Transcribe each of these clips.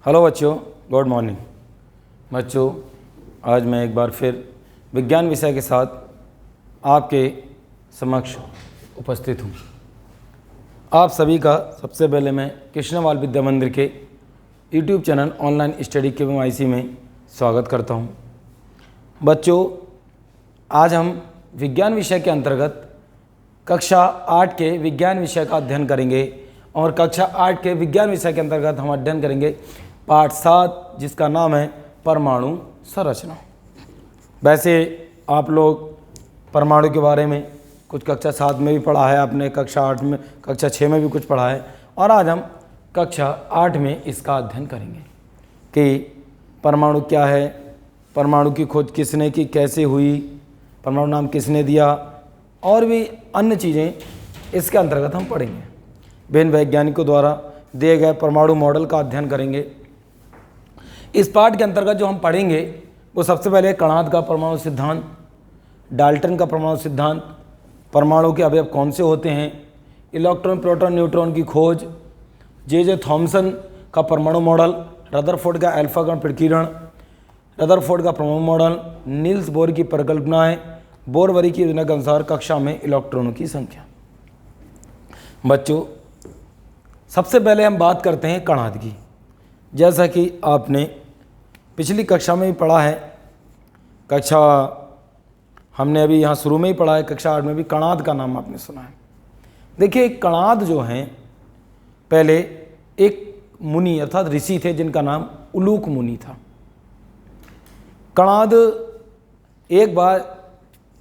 Hello बच्चों, good morning. बच्चों, आज मैं एक बार फिर विज्ञान विषय के साथ आपके समक्ष उपस्थित हूँ। आप सभी का सबसे पहले मैं कृष्णवाल विद्या मंदिर के YouTube channel online study KVM में स्वागत करता हूँ। बच्चों, आज हम विज्ञान विषय के अंतर्गत कक्षा 8 के विज्ञान विषय का अध्ययन करेंगे और कक्षा 8 के विज्ञान विषय के अंतर्गत हम अध्ययन करेंगे पाठ 7, जिसका नाम है परमाणु संरचना। वैसे आप लोग परमाणु के बारे में कुछ कक्षा 7 में भी पढ़ा है, आपने कक्षा 8 में, कक्षा 6 में भी कुछ पढ़ा है, और आज हम कक्षा 8 में इसका अध्ययन करेंगे कि परमाणु क्या है, परमाणु की खोज किसने की, कैसे हुई, परमाणु नाम किसने दिया, और भी अन्य चीज़ें इसके अंतर्गत हम पढ़ेंगे। विभिन्न वैज्ञानिकों द्वारा दिए गए परमाणु मॉडल का अध्ययन करेंगे। इस पाठ के अंतर्गत जो हम पढ़ेंगे वो सबसे पहले कणाद का परमाणु सिद्धांत, डाल्टन का परमाणु सिद्धांत, परमाणु के अवयव कौन से होते हैं, इलेक्ट्रॉन, प्रोटॉन, न्यूट्रॉन की खोज, जे थॉमसन का परमाणु मॉडल, रदरफोर्ड का अल्फा कण प्रकीर्णन, रदरफोर्ड का परमाणु मॉडल, नील्स बोर की परिकल्पनाएं, बोरवरी की योजना के अनुसार कक्षा में इलेक्ट्रॉनों की संख्या। बच्चों, सबसे पहले हम बात करते हैं कणाद की। जैसा कि आपने पिछली कक्षा में भी पढ़ा है, हमने अभी यहाँ शुरू में ही पढ़ा है, कक्षा 8 में भी कणाद का नाम आपने सुना है। देखिए, कणाद जो हैं, पहले एक मुनि अर्थात ऋषि थे जिनका नाम उलूक मुनि था। कणाद एक बार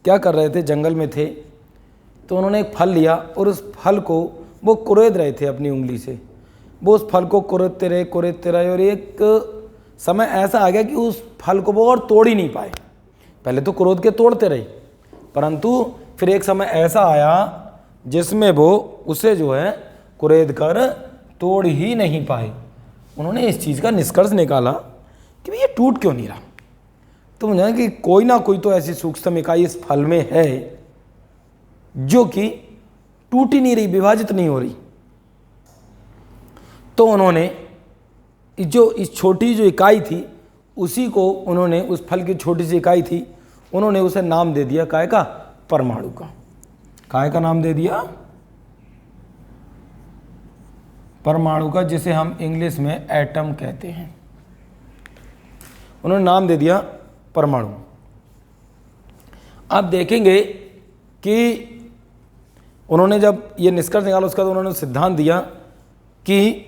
क्या कर रहे थे, जंगल में थे, तो उन्होंने एक फल लिया और उस फल को वो कुरेद रहे थे अपनी उंगली से। वो उस फल को कुरेदते रहे और एक समय ऐसा आ गया कि उस फल को वो और तोड़ ही नहीं पाए। पहले तो कुरेद के तोड़ते रहे, परंतु फिर एक समय ऐसा आया जिसमें वो उसे जो है कुरेद कर तोड़ ही नहीं पाए। उन्होंने इस चीज़ का निष्कर्ष निकाला कि भाई ये टूट क्यों नहीं रहा। तो मुझे कि कोई ना कोई तो ऐसी सूक्ष्म इकाई इस फल में है जो कि टूट ही नहीं रही, विभाजित नहीं हो रही। तो उन्होंने जो इस छोटी जो इकाई थी उसी को उन्होंने, उस फल की छोटी सी इकाई थी, उन्होंने उसे नाम दे दिया काय का, परमाणु का। काय का नाम दे दिया, परमाणु का, जिसे हम इंग्लिश में एटम कहते हैं। उन्होंने नाम दे दिया परमाणु। आप देखेंगे कि उन्होंने जब ये निष्कर्ष निकाला उसका तो उन्होंने सिद्धांत दिया कि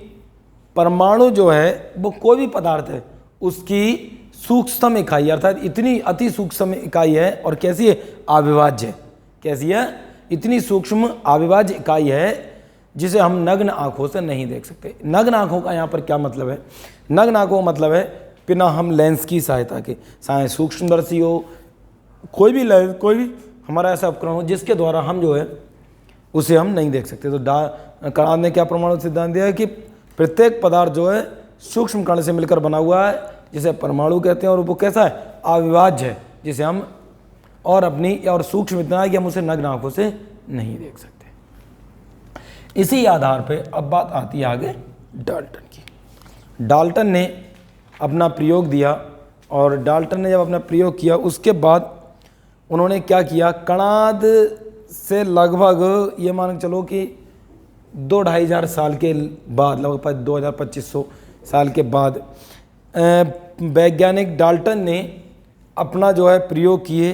परमाणु जो है वो कोई भी पदार्थ है उसकी सूक्ष्म इकाई अर्थात इतनी अति सूक्ष्म इकाई है, और कैसी है, अविभाज्य है। कैसी है, इतनी सूक्ष्म अविभाज्य इकाई है जिसे हम नग्न आंखों से नहीं देख सकते। नग्न आंखों का यहाँ पर क्या मतलब है? नग्न आंखों का मतलब है बिना हम लेंस की सहायता के, चाहे सूक्ष्मदर्शी हो, कोई भी लेंस, कोई भी हमारा ऐसा उपकरण हो जिसके द्वारा हम जो है उसे हम नहीं देख सकते। तो कणाद ने क्या परमाणु सिद्धांत दिया है कि प्रत्येक पदार्थ जो है सूक्ष्म कण से मिलकर बना हुआ है, जिसे परमाणु कहते हैं, और वो कैसा है, अविभाज्य है, जिसे हम और अपनी और सूक्ष्म इतना है कि हम उसे नग्न आंखों से नहीं देख सकते। इसी आधार पर अब बात आती है आगे डाल्टन की। डाल्टन ने अपना प्रयोग दिया, और डाल्टन ने जब अपना प्रयोग किया उसके बाद उन्होंने क्या किया, कणाद से लगभग ये मान के चलो कि 2-2.5 हज़ार साल के बाद, लगभग 2500 साल के बाद वैज्ञानिक डाल्टन ने अपना जो है प्रयोग किए,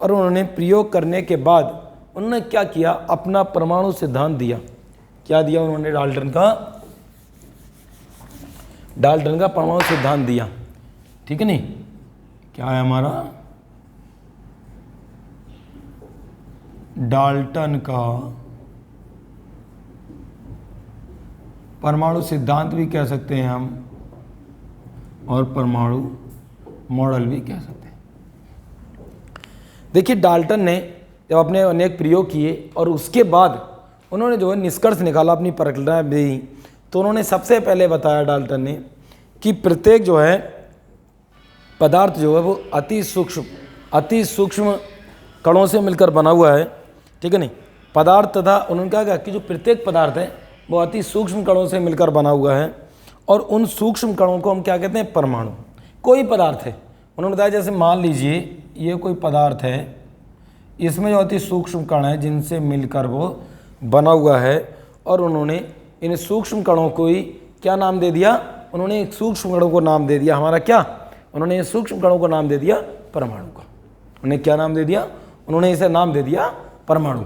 और उन्होंने प्रयोग करने के बाद उन्होंने क्या किया, अपना परमाणु सिद्धांत दिया। क्या दिया उन्होंने? डाल्टन का परमाणु सिद्धांत दिया। ठीक है, नहीं, क्या है हमारा डाल्टन का परमाणु सिद्धांत भी कह सकते हैं हम, और परमाणु मॉडल भी कह सकते हैं। देखिए, डाल्टन ने जब अपने अनेक प्रयोग किए और उसके बाद उन्होंने जो है निष्कर्ष निकाला, अपनी परिकल्पनाएं दी, तो उन्होंने सबसे पहले बताया डाल्टन ने कि प्रत्येक जो है पदार्थ जो है वो अति सूक्ष्म कणों से मिलकर बना हुआ है। ठीक है, नहीं, पदार्थ तथा उन्होंने कहा कि जो प्रत्येक पदार्थ है वो अति सूक्ष्म कणों से मिलकर बना हुआ है, और उन सूक्ष्म कणों को हम क्या कहते हैं, परमाणु। कोई पदार्थ है, उन्होंने बताया जैसे मान लीजिए ये कोई पदार्थ है, इसमें जो होती सूक्ष्म कण है जिनसे मिलकर वो बना हुआ है, और उन्होंने इन सूक्ष्म कणों को ही क्या नाम दे दिया, उन्होंने एक सूक्ष्म कणों को नाम दे दिया हमारा क्या, उन्होंने सूक्ष्म कणों को नाम दे दिया परमाणु का। उन्हें क्या नाम दे दिया, उन्होंने इसे नाम दे दिया परमाणु।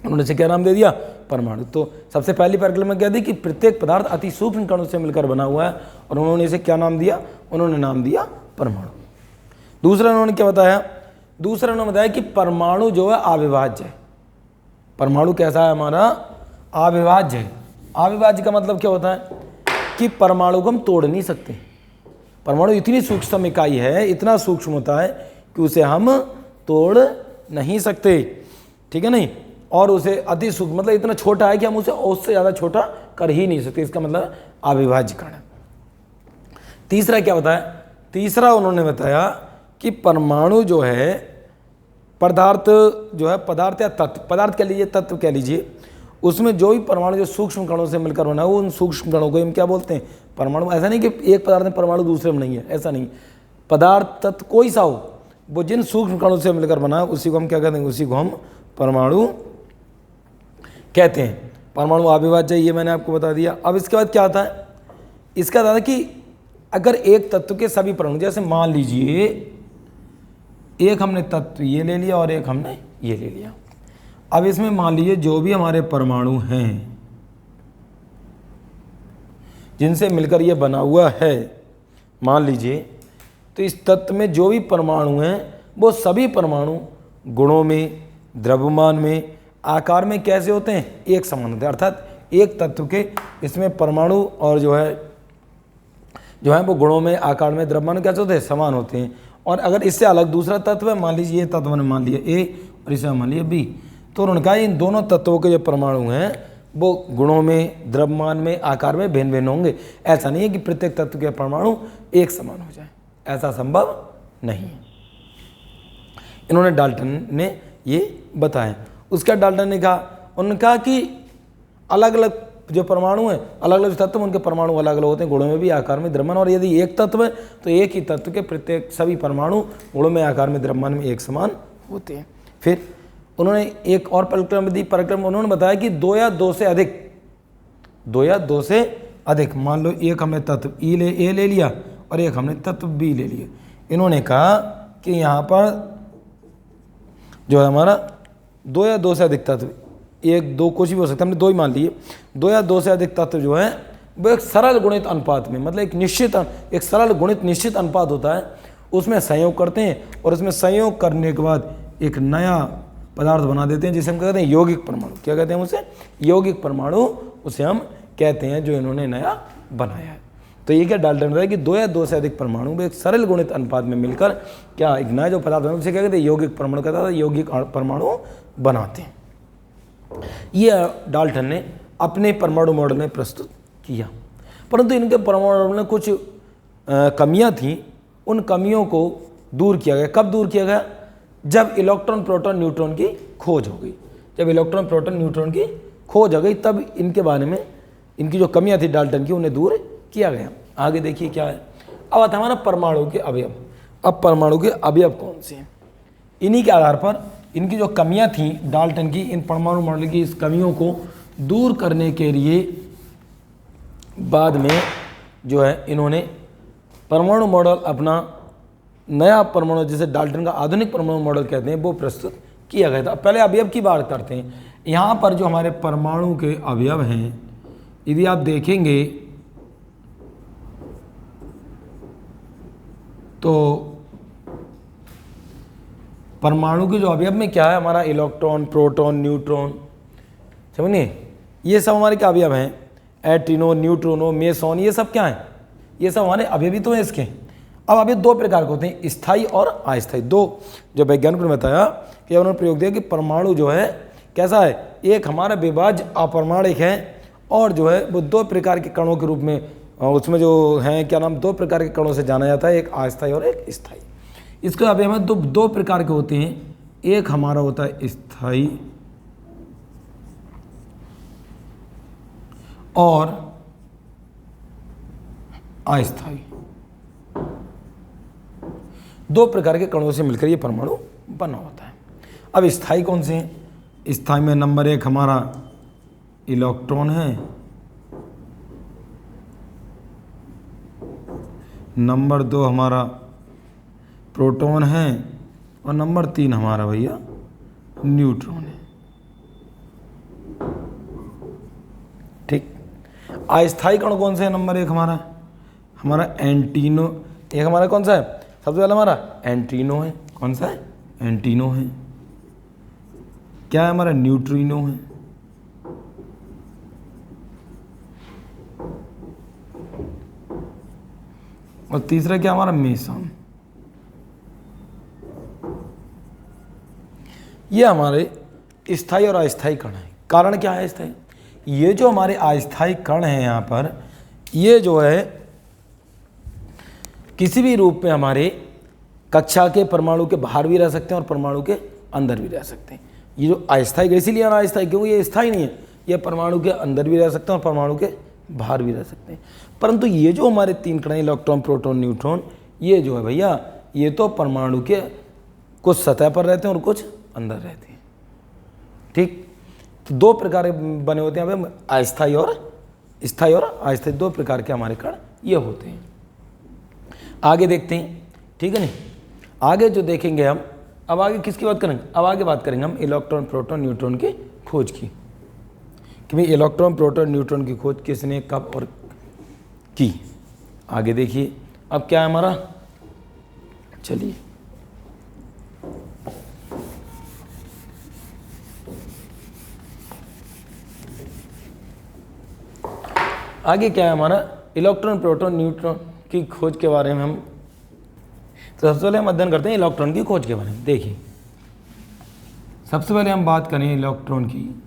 उन्होंने इसे क्या नाम दे दिया, परमाणु। तो सबसे पहली परिकल्पना क्या दी कि प्रत्येक पदार्थ अति सूक्ष्म कणों से मिलकर बना हुआ है, और उन्होंने इसे क्या नाम दिया, उन्होंने नाम दिया परमाणु। दूसरा उन्होंने क्या बताया, दूसरा उन्होंने बताया कि परमाणु जो है अविभाज्य है। परमाणु कैसा है हमारा, अविभाज्य है। अविभाज्य का मतलब क्या होता है कि परमाणु को हम तोड़ नहीं सकते। परमाणु इतनी सूक्ष्म इकाई है, इतना सूक्ष्म होता है कि उसे हम तोड़ नहीं सकते, ठीक है नहीं, और उसे अति सूक्ष्म मतलब इतना छोटा है कि हम उसे उससे ज़्यादा छोटा कर ही नहीं सकते, इसका मतलब अविभाज्य कण है। तीसरा क्या बताया, तीसरा उन्होंने बताया कि परमाणु जो है पदार्थ जो है, पदार्थ या तत्व, पदार्थ कह लीजिए तत्व कह लीजिए, उसमें जो भी परमाणु जो सूक्ष्म कणों से मिलकर बना है, वो उन सूक्ष्म कणों को हम क्या बोलते हैं, परमाणु। ऐसा नहीं कि एक पदार्थ में परमाणु दूसरे में नहीं है, ऐसा नहीं। पदार्थ तत्व कोई सा हो, वो जिन सूक्ष्म कणों से मिलकर बना है उसी को हम क्या कहते हैं, उसी को हम परमाणु कहते हैं। परमाणु अविभाज्य, ये मैंने आपको बता दिया। अब इसके बाद क्या आता है, इसका आता है कि अगर एक तत्व के सभी परमाणु, जैसे मान लीजिए एक हमने तत्व ये ले लिया और एक हमने ये ले लिया, अब इसमें मान लीजिए जो भी हमारे परमाणु हैं जिनसे मिलकर ये बना हुआ है, मान लीजिए, तो इस तत्व में जो भी परमाणु हैं वो सभी परमाणु गुणों में, द्रव्यमान में, आकार में कैसे होते हैं, एक समान होते हैं। अर्थात एक तत्व के इसमें परमाणु और जो है वो गुणों में, आकार में, द्रव्यमान में कैसे होते हैं, समान होते हैं। और अगर इससे अलग दूसरा तत्व है, मान लीजिए ये तत्व ने मान लिया ए और इसे मान लिया बी, तो उन्होंने कहा इन दोनों तत्वों के जो परमाणु हैं वो गुणों में, द्रव्यमान में, आकार में भिन्न भिन्न होंगे। ऐसा नहीं है कि प्रत्येक तत्व के परमाणु एक समान हो जाए, ऐसा संभव नहीं है। इन्होंने डाल्टन ने ये बताया। उसका डाल्टन ने कहा, उन्होंने कहा कि अलग अलग जो परमाणु हैं, अलग अलग तत्व, उनके परमाणु अलग अलग होते हैं, गुणों में भी, आकार में, द्रव्यमान। और यदि एक तत्व है तो एक ही तत्व के प्रत्येक सभी परमाणु गुणों में, आकार में, द्रव्यमान में एक समान होते हैं। फिर उन्होंने एक और परिक्रम दी, परिक्रम उन्होंने बताया कि दो या दो से अधिक, मान लो एक हमने तत्व ए ले लिया और एक हमने तत्व बी ले लिया। इन्होंने कहा कि यहाँ पर जो है हमारा दो या दो से अधिक तत्व, एक दो कुछ भी हो सकता है, हमने दो ही मान लिए, दो या दो से अधिक तत्व जो है वो एक सरल गुणित अनुपात में, मतलब एक सरल गुणित निश्चित अनुपात होता है, उसमें संयोग करते हैं, और उसमें संयोग करने के बाद एक नया पदार्थ बना देते हैं जिसे हम कहते हैं यौगिक परमाणु। क्या कहते हैं उसे, यौगिक परमाणु उसे हम कहते हैं, जो इन्होंने नया बनाया है। तो ये क्या डाल्टन रहा है कि दो या दो से अधिक परमाणु में एक सरल गुणित अनुपात में मिलकर क्या एक नया जो पदार्थ बना, उसे क्या कहते हैं, यौगिक परमाणु कहता था, यौगिक परमाणु बनाते हैं। ये डाल्टन ने अपने परमाणु मॉडल में प्रस्तुत किया, परंतु इनके परमाणु मॉडल में कुछ कमियां थीं। उन कमियों को दूर किया गया। कब दूर किया गया, जब इलेक्ट्रॉन, प्रोटॉन, न्यूट्रॉन की खोज हो गई। जब इलेक्ट्रॉन, प्रोटॉन, न्यूट्रॉन की खोज हो गई, तब इनके बारे में इनकी जो कमियां थी डाल्टन की, उन्हें दूर किया गया। आगे देखिए क्या है। अब आता हमारा परमाणु के अवयव। अब परमाणु के अवयव कौन से हैं, इन्हीं के आधार पर इनकी जो कमियां थी डाल्टन की, इन परमाणु मॉडल की इस कमियों को दूर करने के लिए बाद में जो है इन्होंने परमाणु मॉडल, अपना नया परमाणु, जिसे डाल्टन का आधुनिक परमाणु मॉडल कहते हैं, वो प्रस्तुत किया गया था। पहले अवयव की बात करते हैं। यहाँ पर जो हमारे परमाणु के अवयव हैं, यदि आप देखेंगे तो परमाणु के जो अवयव में क्या है, हमारा इलेक्ट्रॉन, प्रोटॉन, न्यूट्रॉन, समझिए ये सब हमारे क्या अवयव हैं, एट्रिनो, न्यूट्रोनो, मेसॉन, ये सब क्या हैं, ये सब हमारे अवयवी तो हैं इसके। अब अवयव दो प्रकार के होते हैं, स्थायी और अस्थायी। दो जो वैज्ञानिकों ने बताया कि उन्होंने प्रयोग दिया कि परमाणु जो है कैसा है, एक हमारा विभाज्य अपरमाणिक है, और जो है वो दो प्रकार के कणों के रूप में, उसमें जो हैं क्या नाम, दो प्रकार के कणों से जाना जाता है, एक अस्थायी और एक स्थायी। इसके अवयव में दो प्रकार के होते हैं, एक हमारा होता है स्थायी और अस्थाई। दो प्रकार के कणों से मिलकर ये परमाणु बना होता है। अब स्थाई कौन से हैं? स्थाई में नंबर 1 हमारा इलेक्ट्रॉन है, नंबर 2 हमारा प्रोटॉन है और नंबर 3 हमारा भैया न्यूट्रॉन है। ठीक। अस्थाई कण कौन से है? नंबर 1 हमारा एंटीनो। एक हमारा कौन सा है? सबसे पहला हमारा एंटीनो है। कौन सा है? एंटीनो है। क्या है? हमारा न्यूट्रिनो है। और तीसरा क्या? हमारा मेसन। ये हमारे स्थायी और अस्थायी कण हैं। कारण क्या है स्थायी? ये जो हमारे अस्थायी कण हैं यहाँ पर, ये जो है किसी भी रूप में हमारे कक्षा के परमाणु के बाहर भी रह सकते हैं और परमाणु के अंदर भी रह सकते हैं। ये जो अस्थायी, इसीलिए अस्थायी क्योंकि ये स्थायी नहीं है, ये परमाणु के अंदर भी रह सकते हैं और परमाणु के बाहर भी रह सकते हैं। परंतु ये जो हमारे 3 कण इलेक्ट्रॉन, प्रोटॉन, न्यूट्रॉन, ये जो है भैया, ये तो परमाणु के कुछ सतह पर रहते हैं और कुछ अंदर रहते हैं। ठीक। तो 2 प्रकार बने होते हैं यहाँ पे, अस्थायी और स्थायी और अस्थायी, 2 प्रकार के हमारे कण ये होते हैं। आगे देखते हैं। ठीक है नहीं, आगे जो देखेंगे हम, अब आगे किसकी बात करेंगे? अब आगे बात करेंगे हम इलेक्ट्रॉन, प्रोटॉन, न्यूट्रॉन की खोज की, कि भाई इलेक्ट्रॉन, प्रोटॉन, न्यूट्रॉन की खोज किसने, कब और की। आगे देखिए अब क्या है हमारा, चलिए आगे क्या है हमारा, इलेक्ट्रॉन, प्रोटॉन, न्यूट्रॉन की खोज के बारे में हम तो सबसे पहले हम अध्ययन करते हैं इलेक्ट्रॉन की खोज के बारे में। देखिए सबसे पहले हम बात करें इलेक्ट्रॉन की।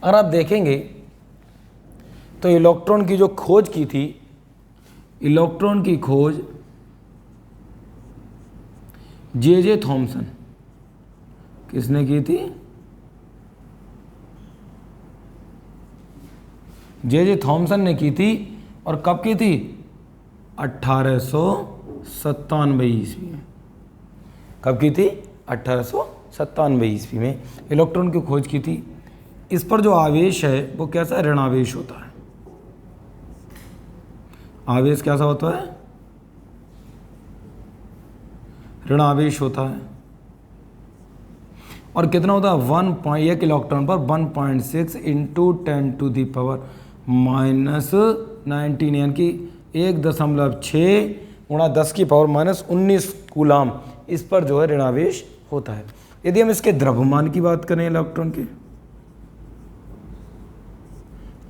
अगर आप देखेंगे तो इलेक्ट्रॉन की जो खोज की थी, इलेक्ट्रॉन की खोज जे थॉमसन, किसने की थी? जे थॉमसन ने की थी। और कब की थी? 1897 ईस्वी में। कब की थी? 1897 ईस्वी में इलेक्ट्रॉन की खोज की थी। इस पर जो आवेश है वो कैसा ऋणावेश होता है। आवेश कैसा होता है? ऋणावेश होता है। और कितना होता है? 1 इलेक्ट्रॉन पर 1.6 इंटू 10⁻⁻⁻⁹ यानी कि 1.6 गुणा 10⁻⁻⁻19 कूलाम इस पर जो है ऋणावेश होता है। यदि हम इसके द्रव्यमान की बात करें इलेक्ट्रॉन के,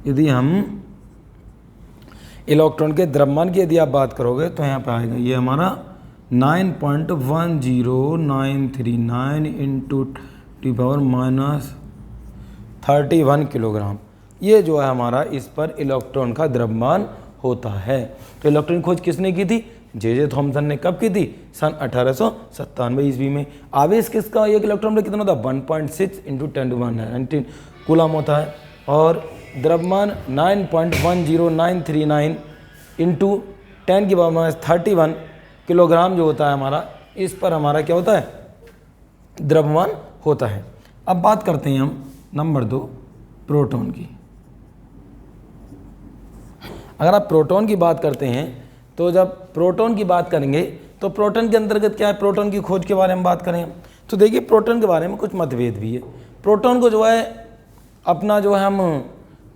यदि हम इलेक्ट्रॉन के द्रव्यमान की यदि आप बात करोगे तो यहाँ पे आएगा ये हमारा 9.10939 इंटू 10⁻31 किलोग्राम। ये जो है हमारा इस पर इलेक्ट्रॉन का द्रव्यमान होता है। तो इलेक्ट्रॉन खोज किसने की थी? जे थॉमसन ने। कब की थी? सन 1897 ईस्वी में। आवेश किसका एक इलेक्ट्रॉन पर कितना होता है? 1.6 इंटू 10⁻19 कूलाम होता है। और द्रव्यमान 9.10939 इंटू 10⁻31 किलोग्राम जो होता है हमारा, इस पर हमारा क्या होता है? द्रव्यमान होता है। अब बात करते हैं हम नंबर 2 प्रोटॉन की। अगर आप प्रोटॉन की बात करते हैं तो जब प्रोटॉन की बात करेंगे तो प्रोटॉन के अंतर्गत क्या है? प्रोटॉन की खोज के बारे में बात करें तो देखिए प्रोटॉन के बारे में कुछ मतभेद भी है। प्रोटॉन को जो है अपना जो है हम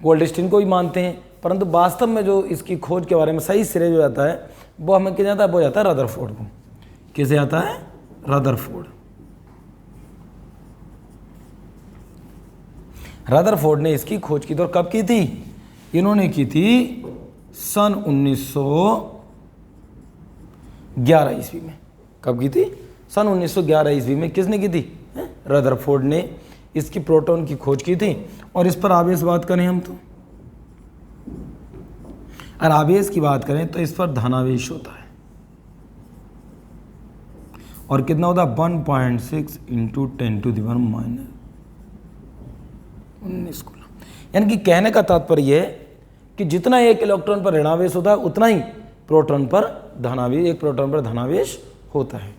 गोल्डस्टीन को भी मानते हैं, परंतु वास्तव में जो इसकी खोज के बारे में सही श्रेय जो जाता है वो हमें क्या जाता है? वो जाता है रदरफोर्ड को। किसे आता है? रदरफोर्ड। रदरफोर्ड ने इसकी खोज की थी। और कब की थी? इन्होंने की थी सन 1911 ईस्वी में। कब की थी? सन 1911 ईस्वी में। किसने की थी? रदरफोर्ड ने इसकी प्रोटॉन की खोज की थी। और इस पर आवेश बात करें हम तो, अगर आवेश की बात करें तो इस पर धनावेश होता है। और कितना होता है? 1.6 इंटू 10⁻⁻⁹ कूलाम। यानी कि कहने का तात्पर्य है कि जितना एक इलेक्ट्रॉन पर ऋणावेश होता है उतना ही प्रोटॉन पर धनावेश, एक प्रोटॉन पर धनावेश होता है।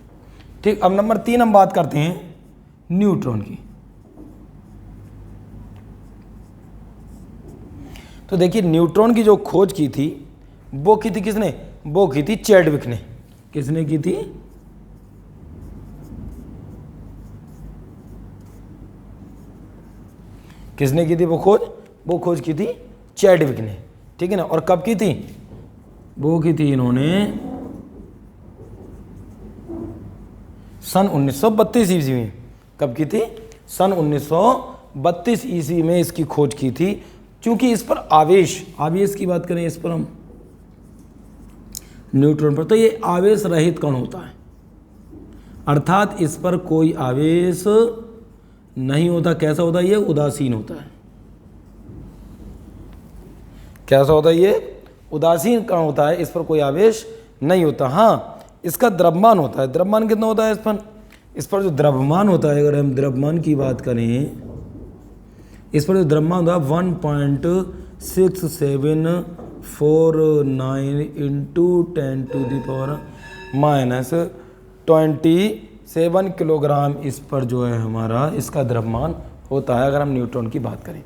ठीक, अब नंबर 3 हम बात करते हैं न्यूट्रॉन की। तो देखिए न्यूट्रॉन की जो खोज की थी वो की थी किसने? वो की थी चैडविक ने। किसने की थी? किसने की थी वो खोज? वो खोज की थी चैडविक ने, ठीक है ना। और कब की थी? वो की थी इन्होंने सन 1932 ईस्वी में। कब की थी? सन 1932 ईस्वी में इसकी खोज की थी। क्योंकि इस पर आवेश की बात करें, इस पर हम न्यूट्रॉन पर, तो ये आवेश रहित कण होता है, अर्थात इस पर कोई आवेश नहीं होता। कैसा होता है ये? उदासीन होता है। कैसा होता है ये? उदासीन कण होता है, इस पर कोई आवेश नहीं होता। हाँ, इसका द्रव्यमान होता है। द्रव्यमान कितना होता है इस पर? इस पर जो द्रव्यमान होता है, अगर हम द्रव्यमान की बात करें, इस पर जो द्रव्यमान होता है 1.6749 इंटू 10⁻⁻27 किलोग्राम इस पर जो है हमारा इसका द्रव्यमान होता है, अगर हम न्यूट्रॉन की बात करें,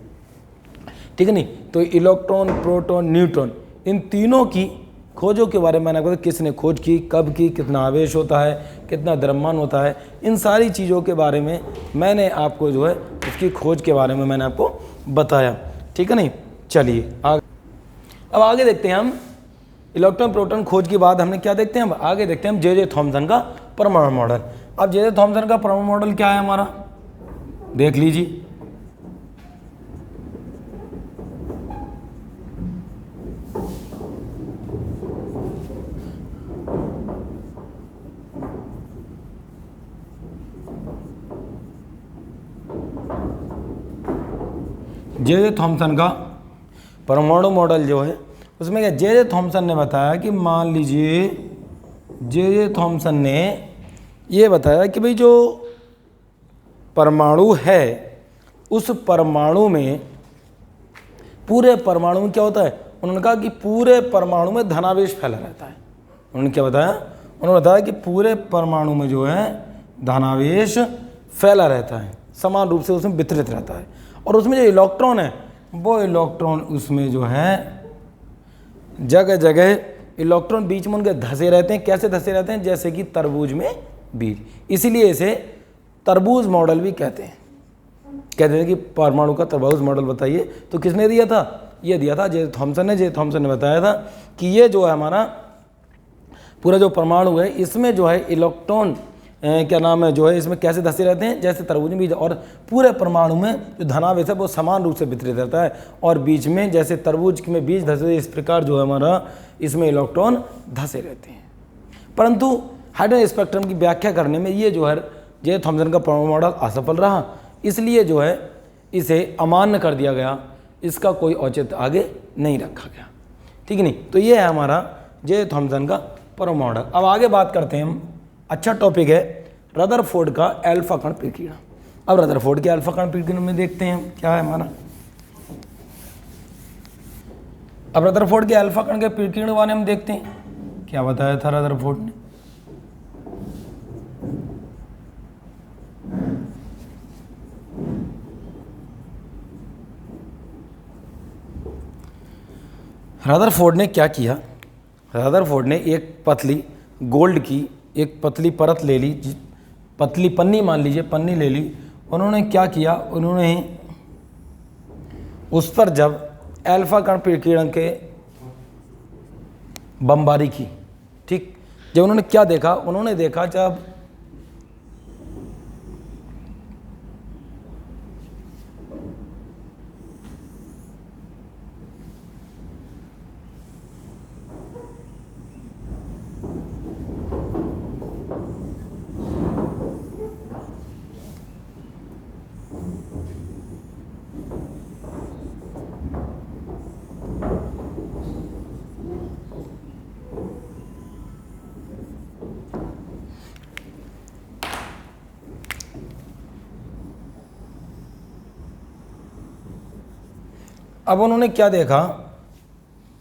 ठीक है नहीं। तो इलेक्ट्रॉन, प्रोटॉन, न्यूट्रॉन, इन तीनों की खोजों के बारे में मैंने आपको किसने खोज की, कब की, कितना आवेश होता है, कितना द्रव्यमान होता है, इन सारी चीज़ों के बारे में मैंने आपको जो है इसकी खोज के बारे में मैंने आपको बताया, ठीक है नहीं। चलिए अब आगे देखते हैं हम इलेक्ट्रॉन प्रोटॉन खोज के बाद हमने क्या देखते हैं, अब आगे देखते हैं हम जे थॉमसन का परमाणु मॉडल। अब जे थॉमसन का परमाणु मॉडल क्या है हमारा, देख लीजिए। जे थॉमसन का परमाणु मॉडल जो है उसमें क्या जे थॉमसन ने बताया कि मान लीजिए जे थॉमसन ने ये बताया कि भाई जो परमाणु है उस परमाणु में, पूरे परमाणु में क्या होता है, उन्होंने कहा कि पूरे परमाणु में धनावेश फैला रहता है। उन्होंने क्या बताया? उन्होंने बताया कि पूरे परमाणु में जो है धनावेश फैला रहता है, समान रूप से उसमें वितरित रहता है। और उसमें जो इलेक्ट्रॉन है वो इलेक्ट्रॉन उसमें जो है जगह जगह इलेक्ट्रॉन बीच में उनके धसे रहते हैं। कैसे धसे रहते हैं? जैसे कि तरबूज में बीज, इसीलिए इसे तरबूज मॉडल भी कहते हैं। कहते हैं कि परमाणु का तरबूज मॉडल बताइए। तो किसने दिया था? ये दिया था जे थॉमसन ने। जे थॉमसन ने बताया था कि ये जो है हमारा पूरा जो परमाणु है इसमें जो है इलेक्ट्रॉन क्या नाम है जो है इसमें कैसे धसे रहते हैं, जैसे तरबूज में बीज। और पूरे परमाणु में जो धनावेश है वो समान रूप से वितरित रहता है, और बीच में जैसे तरबूज में बीज धसे इस प्रकार जो है हमारा इसमें इलेक्ट्रॉन धसे रहते हैं। परंतु हाइड्रोजन स्पेक्ट्रम की व्याख्या करने में ये जो है जे थॉमसन का परमाणु मॉडल असफल रहा, इसलिए जो है इसे अमान्य कर दिया गया, इसका कोई औचित्य आगे नहीं रखा गया, ठीक है नहीं। तो ये है हमारा जे थॉमसन का परमाणु मॉडल। अब आगे बात करते हैं हम, अच्छा टॉपिक है रदरफोर्ड का अल्फा कण प्रकीर्णन। अब रदरफोर्ड के अल्फा कण प्रकीर्णन में देखते हैं क्या है हमारा। अब रदरफोर्ड के अल्फा कण के प्रकीर्णन वाले हम देखते हैं क्या बताया था रदरफोर्ड ने। रदरफोर्ड ने क्या किया? रदरफोर्ड ने एक पतली गोल्ड की एक पतली परत ले ली, पतली पन्नी मान लीजिए, पन्नी ले ली। उन्होंने क्या किया? उन्होंने उस पर जब अल्फा कण प्रकीर्णन के बमबारी की, ठीक, जब उन्होंने क्या देखा? उन्होंने देखा जब अब उन्होंने क्या देखा,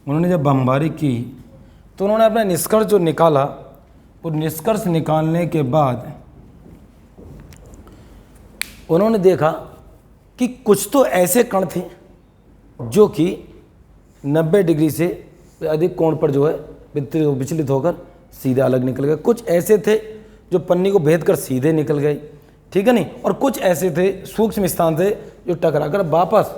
उन्होंने जब बमबारी की तो उन्होंने अपना निष्कर्ष जो निकाला, वो निष्कर्ष निकालने के बाद उन्होंने देखा कि कुछ तो ऐसे कण थे जो कि 90 डिग्री से अधिक कोण पर जो है विचलित होकर सीधे अलग निकल गए। कुछ ऐसे थे जो पन्नी को भेद कर सीधे निकल गए, ठीक है नहीं, और कुछ ऐसे थे सूक्ष्म स्थान से जो टकराकर वापस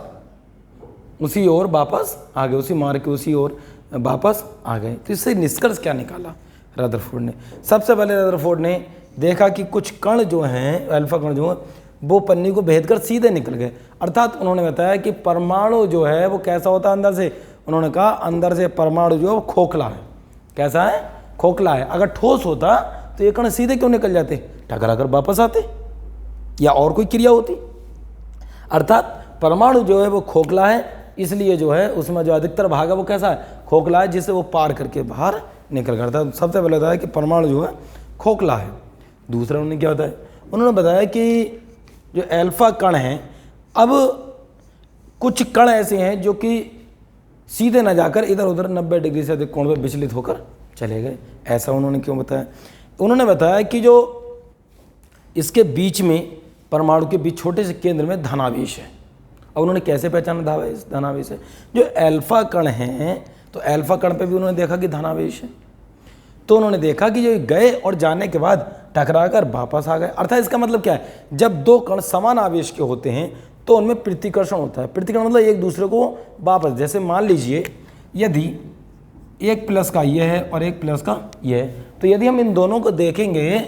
उसी ओर वापस आ गए, उसी मार्ग के उसी ओर वापस आ गए। तो इससे निष्कर्ष क्या निकाला रदरफोर्ड ने? सबसे पहले रदरफोर्ड ने देखा कि कुछ कण जो हैं, अल्फा कण जो हैं, वो पन्नी को भेद कर सीधे निकल गए। अर्थात उन्होंने बताया कि परमाणु जो है वो कैसा होता है अंदर से। उन्होंने कहा अंदर से परमाणु जो है वो खोखला है। कैसा है? खोखला है। अगर ठोस होता तो ये कण सीधे क्यों निकल जाते, टकरा कर वापस आते, या और कोई क्रिया होती। अर्थात परमाणु जो है वो खोखला है, इसलिए जो है उसमें जो अधिकतर भाग है वो कैसा है, खोखला है, जिससे वो पार करके बाहर निकल करता है। सबसे पहले बताया कि परमाणु जो है खोखला है। दूसरा उन्होंने क्या बताया, उन्होंने बताया कि जो अल्फा कण हैं, अब कुछ कण ऐसे हैं जो कि सीधे न जाकर इधर उधर 90 डिग्री से अधिक कोण पर विचलित होकर चले गए। ऐसा उन्होंने क्यों बताया? उन्होंने बताया कि जो इसके बीच में, परमाणु के बीच छोटे से केंद्र में धनावेश है। अब उन्होंने कैसे पहचाना धनावेश है? जो अल्फा कण हैं, तो अल्फा कण पे भी उन्होंने देखा कि धनावेश है। तो उन्होंने देखा कि जो गए और जाने के बाद टकराकर वापस आ गए। अर्थात इसका मतलब क्या है, जब दो कण समान आवेश के होते हैं तो उनमें प्रतिकर्षण होता है। प्रतिकर्षण मतलब एक दूसरे को वापस, जैसे मान लीजिए यदि एक प्लस का ये है और एक प्लस का ये है, तो यदि हम इन दोनों को देखेंगे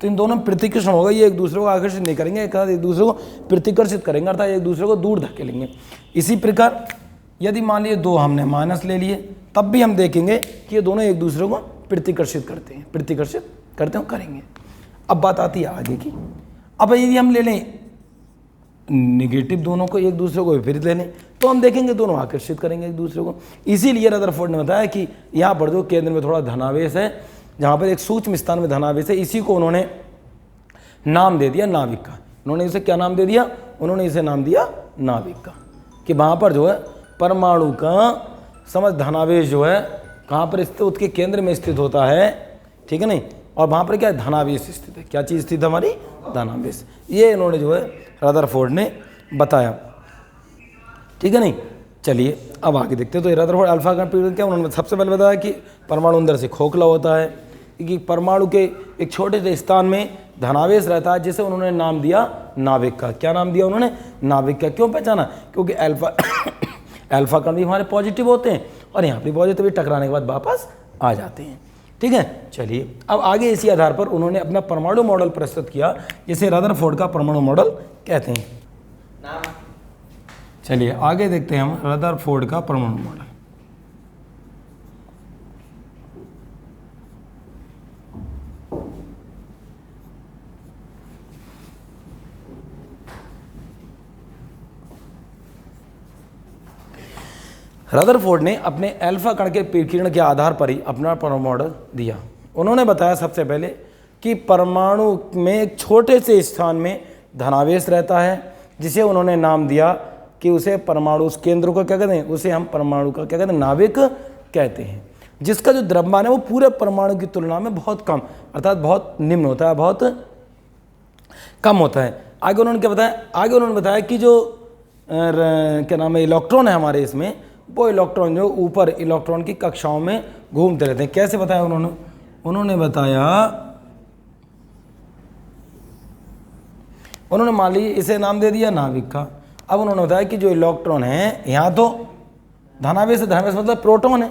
तो इन दोनों में प्रतिकर्षण होगा। ये एक दूसरे को आकर्षित नहीं करेंगे, एक दूसरे को प्रतिकर्षित करेंगे, अर्थात एक दूसरे को दूर धकेलेंगे। इसी प्रकार यदि मान लीजिए दो हमने माइनस ले लिए, तब भी हम देखेंगे कि ये दोनों एक दूसरे को प्रतिकर्षित करते हैं, प्रतिकर्षित करते हैं, करेंगे। अब बात आती है आगे की। अब यदि हम ले लें निगेटिव, दोनों को एक दूसरे को विपरीत ले लें, तो हम देखेंगे दोनों आकर्षित करेंगे एक दूसरे को। इसीलिए रदरफोर्ड ने बताया कि यहाँ पर जो केंद्र में थोड़ा धनावेश है, जहाँ पर एक सूक्ष्म स्थान में धनावेश है, इसी को उन्होंने नाम दे दिया नाविक का। उन्होंने इसे क्या नाम दे दिया? उन्होंने इसे नाम दिया नाविक का, कि वहाँ पर जो है परमाणु का समझ धनावेश जो है कहाँ पर स्थित, उसके केंद्र में स्थित होता है, ठीक है नहीं, और वहाँ पर क्या है, धनावेश स्थित है। क्या चीज़ स्थित है हमारी? धनावेश। ये इन्होंने जो है रदरफोर्ड ने बताया, ठीक है नहीं। चलिए अब आगे देखते हैं। तो रदरफोर्ड अल्फा का पीरियड क्या, उन्होंने सबसे पहले बताया कि परमाणु अंदर से खोखला होता है, कि परमाणु के एक छोटे से स्थान में धनावेश रहता है, जिसे उन्होंने नाम दिया नाविक का। क्या नाम दिया उन्होंने? नाविक का। क्यों पहचाना? क्योंकि अल्फा कण भी हमारे पॉजिटिव होते हैं और यहाँ पे पॉजिटिव टकराने के बाद वापस आ जाते हैं, ठीक है। चलिए अब आगे इसी आधार पर उन्होंने अपना परमाणु मॉडल प्रस्तुत किया, जिसे रदरफोर्ड का परमाणु मॉडल कहते हैं। चलिए आगे देखते हैं हम रदरफोर्ड का परमाणु मॉडल। रदरफोर्ड ने अपने अल्फा कण के विकिरण के आधार पर ही अपना परमाणु मॉडल दिया। उन्होंने बताया सबसे पहले कि परमाणु में एक छोटे से स्थान में धनावेश रहता है, जिसे उन्होंने नाम दिया कि उसे परमाणु, उस केंद्र को क्या कहते हैं, उसे हम परमाणु का क्या कहते हैं, नाविक कहते हैं, जिसका जो द्रव्यमान है वो पूरे परमाणु की तुलना में बहुत कम, अर्थात बहुत निम्न होता है, बहुत कम होता है। आगे उन्होंने क्या बताया? आगे उन्होंने बताया कि जो क्या नाम है, इलेक्ट्रॉन है हमारे इसमें, वो इलेक्ट्रॉन जो ऊपर इलेक्ट्रॉन की कक्षाओं में घूमते रहते हैं। कैसे बताया उन्होंने बताया, उन्होंने मान लीजिए इसे नाम दे दिया नाविक का। अब उन्होंने बताया कि जो इलेक्ट्रॉन है, यहाँ तो धनावेश, धनावेश मतलब प्रोटॉन है,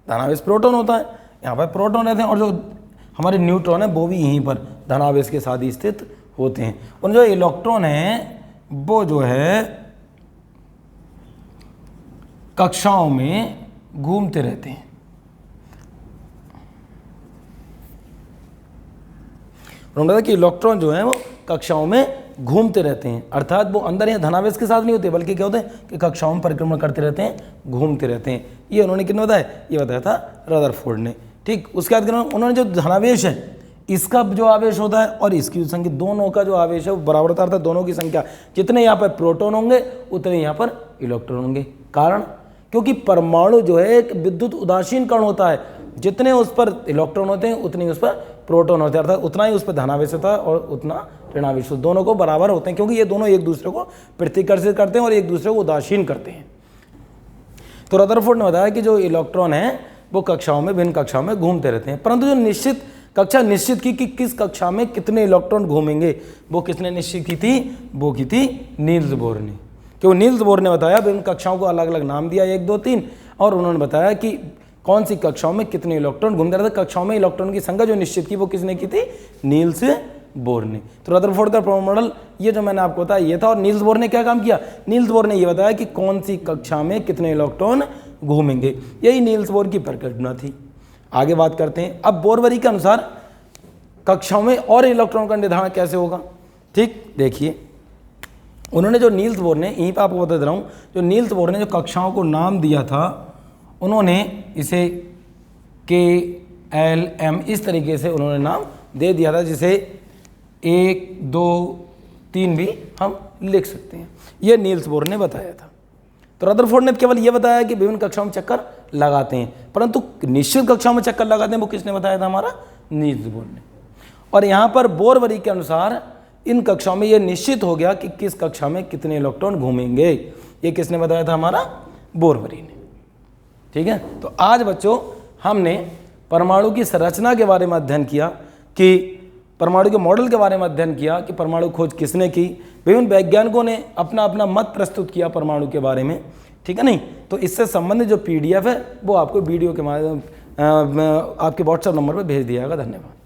धनावेश प्रोटॉन होता है, यहाँ पर प्रोटॉन रहते हैं, और जो हमारे न्यूट्रॉन है वो भी यहीं पर धनावेश के साथ ही स्थित होते हैं। और जो इलेक्ट्रॉन है वो जो है कक्षाओं में घूमते रहते हैं। उन्होंने बताया कि इलेक्ट्रॉन जो है वो कक्षाओं में घूमते रहते हैं, अर्थात वो अंदर यहाँ धनावेश के साथ नहीं होते, बल्कि क्या होते हैं कि कक्षाओं में परिक्रमण करते रहते हैं, घूमते रहते हैं। ये उन्होंने किसने बताया? ये बताया था रदरफोर्ड ने, ठीक। उसके बाद उन्होंने जो धनावेश है, इसका जो आवेश होता है और इसकी संख्या, दोनों का जो आवेश है वो बराबर होता है, अर्थात दोनों की संख्या, जितने यहाँ पर प्रोटॉन होंगे उतने यहाँ पर इलेक्ट्रॉन होंगे। कारण क्योंकि परमाणु जो है एक विद्युत उदासीन कण होता है, जितने उस पर इलेक्ट्रॉन होते हैं उतने उस पर प्रोटॉन होते हैं, अर्थात उतना ही उस पर धनावेश होता है और उतना ऋणावेश, दोनों को बराबर होते हैं, क्योंकि ये दोनों एक दूसरे को प्रतिकर्षित करते हैं और एक दूसरे को उदासीन करते हैं। तो रदरफोर्ड ने बताया कि जो इलेक्ट्रॉन है वो कक्षाओं में, विभिन्न कक्षाओं में घूमते रहते हैं, परंतु जो निश्चित कक्षा निश्चित की कि किस कक्षा में कितने इलेक्ट्रॉन घूमेंगे, वो किसने निश्चित की थी? वो की थी नील्स बोर ने। क्यों? नील्स बोर ने बताया, विभिन्न कक्षाओं को अलग अलग नाम दिया 1, 2, 3, और उन्होंने बताया कि कौन सी कक्षाओं में कितने इलेक्ट्रॉन घूमते रहते। कक्षाओं में इलेक्ट्रॉन की संख्या जो निश्चित की वो किसने की थी? नील्स बोर ने। तो रदरफोर्ड का परमाणु मॉडल ये जो मैंने आपको बताया ये था, और नील्स बोर ने क्या काम किया? नील्स बोर ने ये बताया कि कौन सी कक्षा में कितने इलेक्ट्रॉन घूमेंगे, यही नील्स बोर की परिकल्पना थी। आगे बात करते हैं। अब बोरवरी के अनुसार कक्षाओं में और इलेक्ट्रॉन का निर्धारण कैसे होगा? ठीक, देखिए उन्होंने जो नील्स बोर ने, यहीं पर आपको बता दे रहा हूँ, जो नील्स बोर ने जो कक्षाओं को नाम दिया था, उन्होंने इसे KLM इस तरीके से उन्होंने नाम दे दिया था, जिसे 1, 2, 3 भी हम लिख सकते हैं। ये नील्स बोर ने बताया था। तो रदरफोर्ड ने केवल ये बताया कि विभिन्न कक्षाओं में चक्कर लगाते हैं, परंतु निश्चित कक्षाओं में चक्कर लगाते हैं वो किसने बताया था? हमारा नील्स बोर ने। और यहाँ पर बोरवरी के अनुसार इन कक्षाओं में ये निश्चित हो गया कि किस कक्षा में कितने इलेक्ट्रॉन घूमेंगे, ये किसने बताया था? हमारा बोरवरी ने। ठीक है, तो आज बच्चों हमने परमाणु की संरचना के बारे में अध्ययन किया, कि परमाणु के मॉडल के बारे में अध्ययन किया कि परमाणु खोज किसने की, विभिन्न वैज्ञानिकों ने अपना अपना मत प्रस्तुत किया परमाणु के बारे में। ठीक है नहीं, तो इससे संबंधित जो PDF है वो आपको वीडियो के माध्यम आपके WhatsApp नंबर पर भेज दिया जाएगा। धन्यवाद।